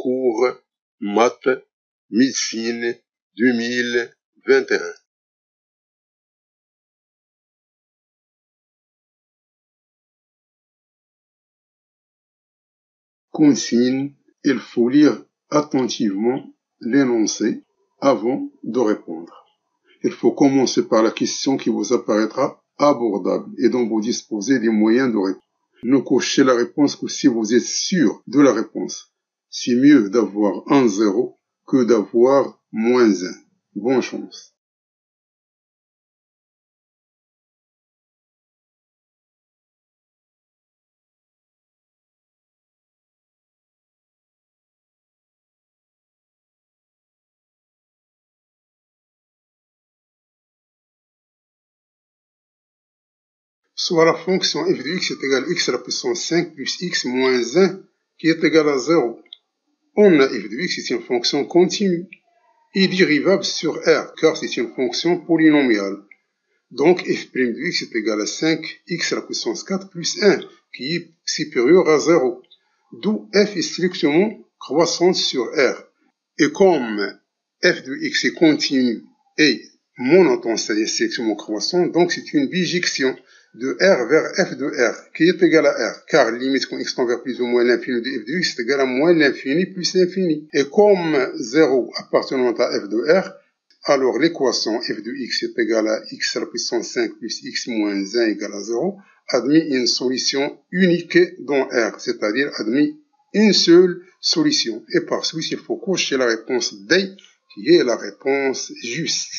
concours maths médecine 2021. Consigne, il faut lire attentivement l'énoncé avant de répondre. Il faut commencer par la question qui vous apparaîtra abordable et dont vous disposez des moyens de répondre. Ne cochez la réponse que si vous êtes sûr de la réponse. C'est mieux d'avoir un 0 que d'avoir -1. Bonne chance. Soit la fonction f de x est égale à x à la puissance 5 plus x moins 1 qui est égal à 0. On a f de x, c'est une fonction continue et dérivable sur R, car c'est une fonction polynomiale. Donc f' de x est égal à 5x à la puissance 4 plus 1, qui est supérieur à 0. D'où f est strictement croissante sur R. Et comme f de x est continue et monotone, c'est-à-dire strictement croissante, donc c'est une bijection de R vers f de R, qui est égal à R, car limite quand x tend vers plus ou moins l'infini de f de x est égal à moins l'infini plus l'infini. Et comme 0 appartenant à f de R, alors l'équation f de x est égale à x à la puissance 5 plus x moins 1 égale à 0, admet une solution unique dans R, c'est-à-dire admet une seule solution. Et par suite, il faut cocher la réponse D, qui est la réponse juste.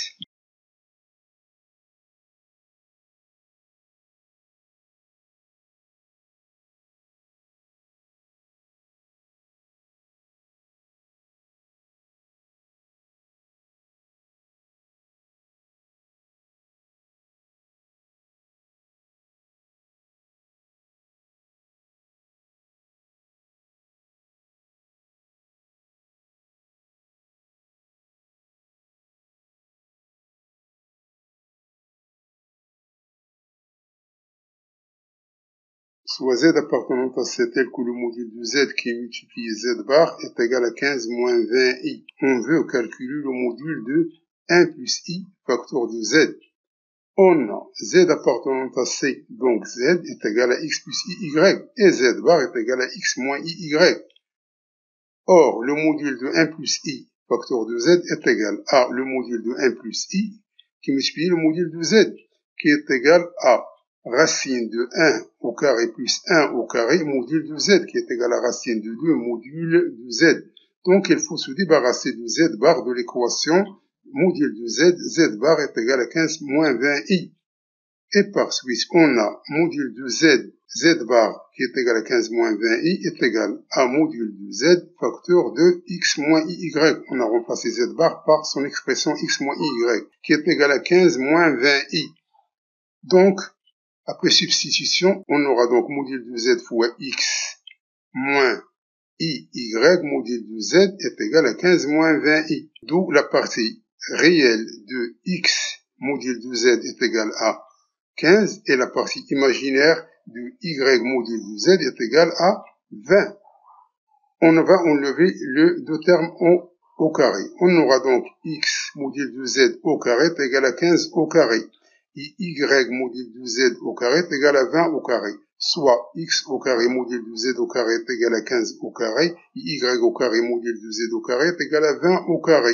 Soit z appartenant à c tel que le module de z qui est multiplié z bar est égal à 15 moins 20i. On veut calculer le module de 1 plus i facteur de z. On a z appartenant à c, donc z est égal à x plus i, y, et z bar est égal à x moins i, y. Or, le module de 1 plus i facteur de z est égal à le module de 1 plus i qui multiplie le module de z, qui est égal à racine de 1 au carré plus 1 au carré module de z, qui est égal à racine de 2 module de z. Donc, il faut se débarrasser de z bar de l'équation module de z, z bar est égal à 15 moins 20i. Et par suite, on a module de z, z bar qui est égal à 15 moins 20i est égal à module de z facteur de x moins i, y. On a remplacé z bar par son expression x moins i, y, qui est égal à 15 moins 20i. Donc, après substitution, on aura donc module de z fois x moins i, y, module de z est égal à 15 moins 20i. D'où la partie réelle de x module de z est égal à 15 et la partie imaginaire de y module de z est égale à 20. On va enlever les deux termes au carré. On aura donc x module de z au carré est égal à 15 au carré. Et y module de z au carré est égal à 20 au carré. Soit x au carré module de z au carré est égal à 15 au carré. Et y au carré module de z au carré est égal à 20 au carré.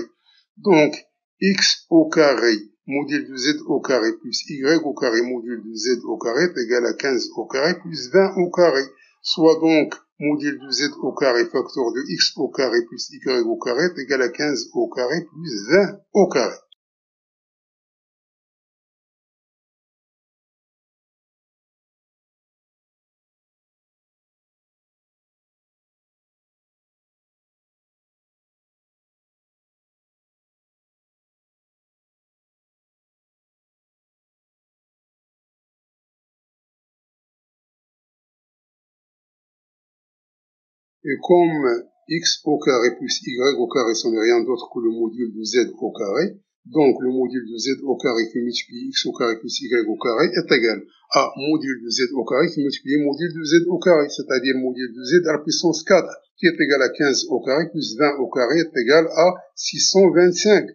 Donc, x au carré module de z au carré plus y au carré module de z au carré est égal à 15 au carré plus 20 au carré. Soit donc module de z au carré facteur de x au carré plus y au carré est égal à 15 au carré plus 20 au carré. Et comme x au carré plus y au carré ce n'est rien d'autre que le module de z au carré, donc le module de z au carré qui multiplie x au carré plus y au carré est égal à module de z au carré qui multiplie module de z au carré, c'est-à-dire module de z à la puissance 4, qui est égal à 15 au carré, plus 20 au carré est égal à 625.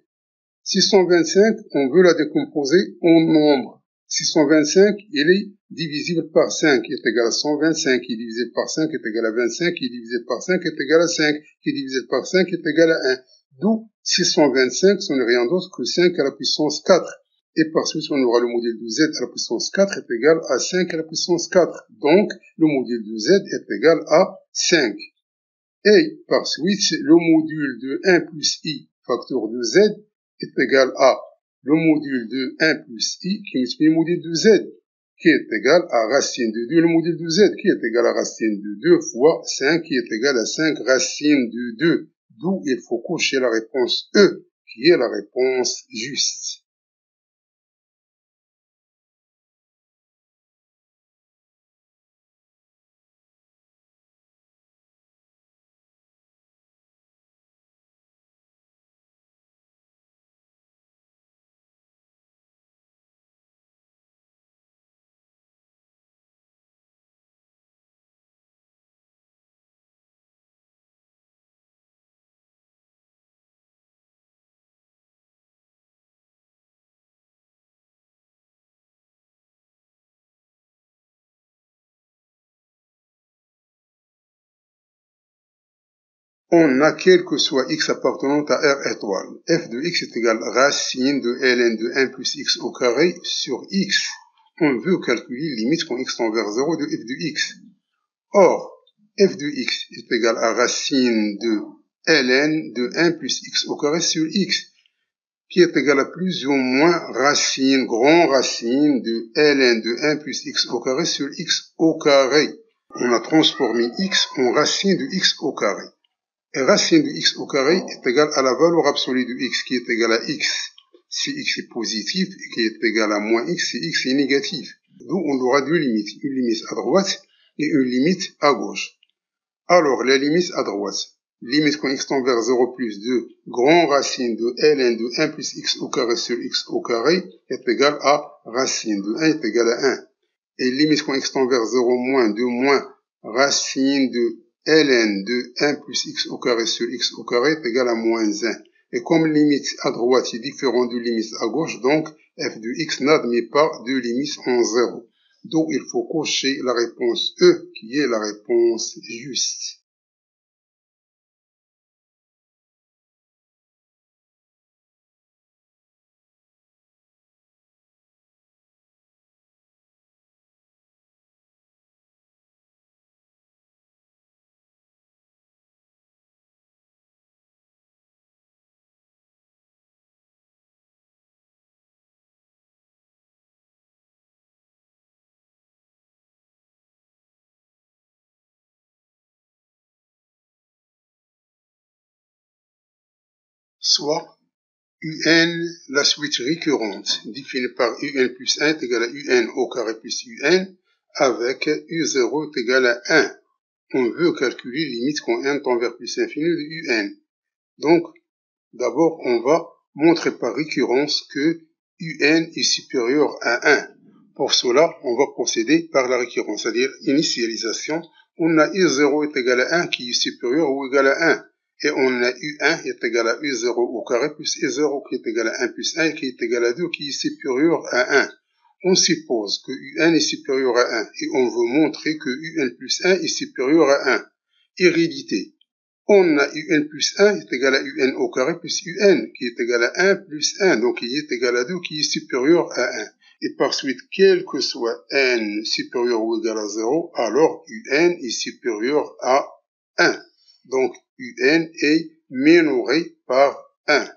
625, on veut la décomposer en nombre. 625, il est divisible par 5, qui est égal à 125, qui est divisé par 5 est égal à 25, qui est divisé par 5 est égal à 5, qui est divisé par 5 est égal à 1. D'où 625, ce n'est rien d'autre que 5 à la puissance 4. Et par suite, on aura le module de z à la puissance 4 est égal à 5 à la puissance 4. Donc, le module de z est égal à 5. Et par suite, le module de 1 plus i facteur de z est égal à le module de 1 plus i qui multiplie le module de z, qui est égal à racine de 2, le module de z, qui est égal à racine de 2 fois 5, qui est égal à 5 racine de 2. D'où il faut cocher la réponse E, qui est la réponse juste. On a quel que soit x appartenant à R étoile. F de x est égal à racine de ln de 1 plus x au carré sur x. On veut calculer limite quand x tend vers 0 de f de x. Or, f de x est égal à racine de ln de 1 plus x au carré sur x, qui est égal à plus ou moins racine, grand racine de ln de 1 plus x au carré sur x au carré. On a transformé x en racine de x au carré. Et racine de x au carré est égal à la valeur absolue de x, qui est égale à x si x est positif, et qui est égal à moins x si x est négatif. D'où on aura deux limites, une limite à droite et une limite à gauche. Alors, la limite à droite, limite quand x tend vers 0 plus 2, grand racine de ln de 1 plus x au carré sur x au carré est égal à racine de 1 est égal à 1. Et limite quand x tend vers 0 moins 2 moins racine de ln de 1 plus x au carré sur x au carré est égal à moins 1. Et comme limite à droite est différent de limite à gauche, donc f de x n'admet pas de limite en 0. Donc il faut cocher la réponse E, qui est la réponse juste. Soit un, la suite récurrente, définie par un plus 1 est égal à un au carré plus un, avec u0 est égal à 1. On veut calculer limite quand n tend vers plus infini de un. Donc, d'abord, on va montrer par récurrence que un est supérieur à 1. Pour cela, on va procéder par la récurrence, c'est-à-dire initialisation. On a u0 est égal à 1 qui est supérieur ou égal à 1. Et on a u1 est égal à u0 au carré plus u0 qui est égal à 1 plus 1 qui est égal à 2 qui est supérieur à 1. On suppose que u1 est supérieur à 1 et on veut montrer que un plus 1 est supérieur à 1. Hérédité. On a un plus 1 est égal à un au carré plus un qui est égal à 1 plus 1, donc qui est égal à 2 qui est supérieur à 1. Et par suite, quel que soit n supérieur ou égal à 0, alors un est supérieur à 1. Donc un est minoré par 1.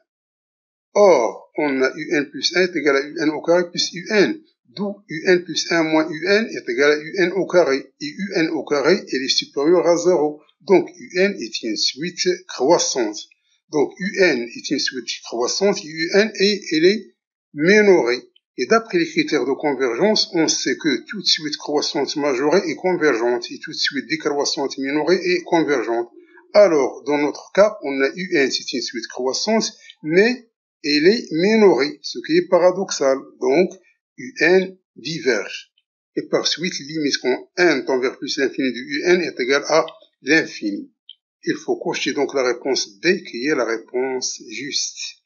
Or, on a un plus 1 est égal à un au carré plus un. D'où un plus 1 moins un est égal à un au carré. Et un au carré, il est supérieur à 0. Donc, un est une suite croissante. Donc, un est une suite croissante et un est minoré. Et d'après les critères de convergence, on sait que toute suite croissante majorée est convergente et toute suite décroissante minorée est convergente. Alors, dans notre cas, on a un, c'est une suite croissante, mais elle est minorée, ce qui est paradoxal. Donc, un diverge. Et par suite, limite quand n tend vers plus l'infini de un est égal à l'infini. Il faut cocher donc la réponse B qui est la réponse juste.